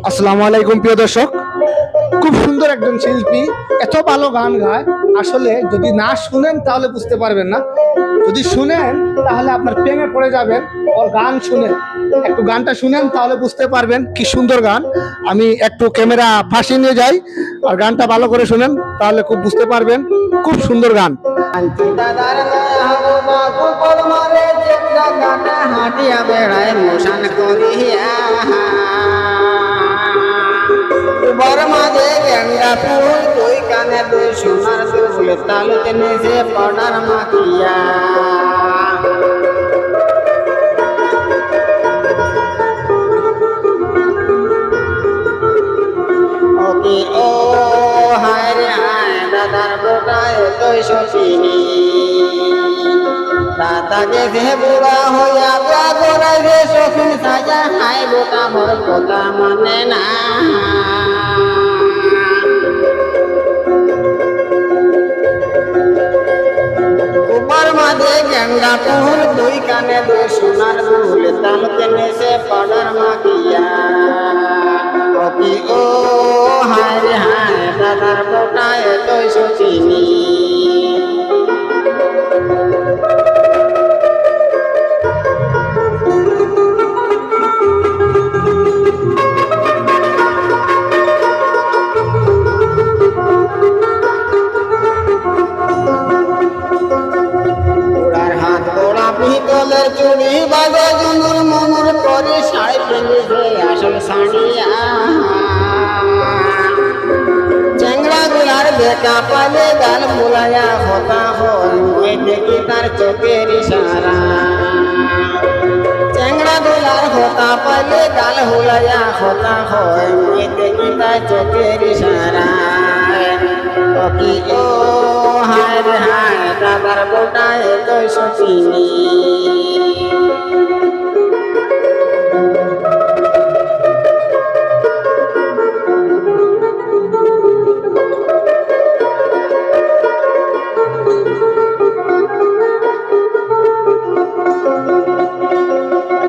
আসসালামু আলাইকুম প্রিয় দর্শক, খুব সুন্দর একজন শিল্পী, এত ভালো গান গায়। আসলে যদি না শুনেন তাহলে বুঝতে পারবেন না, যদি শুনেন তাহলে আপনার প্রেমে পড়ে যাবেন। ওর গান শুনে একটু গানটা শুনেন তাহলে বুঝতে পারবেন কি সুন্দর গান। আমি একটু ক্যামেরা ফাঁসিয়ে নিয়ে যাই, আর গানটা ভালো করে শুনেন তাহলে খুব বুঝতে পারবেন, খুব সুন্দর গান। হাটিয়া বেড়ায় মোশান করিয়া বরমাঝে গেন্ডা ফুল দুই কানে দুই সোনার দুল তালুতে নেছে পড়ার মাখিয়া ওকে ও হায় রে হায় দাদার বোটায় তুই সচিনি দাদা গেছে বুড়া হইয়া বিয়া করাইছে শকুন সাজা হাই বোটা ভর কথা মানে না উপর মাঝে গেন্ডা ফুল দুই কানে দুই সোনার ফুল তালুতে নেছে পড়ার মাখিয়া অতি ও হায় রে হায় দাদার বোটায় তুই সচিনি পিতলের চুড়ি বাজে জুনুর মনুর করে শাড়ি পেঁধেছে আসল সাড়িয়া চেংড়া গুলার বেটা পালে গাল মুলায়া হতা হয় ওই দেখি তার চোখের ইশারা চেংড়া গুলার হতা পালে গাল হুলায়া হতা হয় ওই দেখি তার চোখের ইশারা কি ও হায় রে হায় দাদার বোটায় তুই সচিনি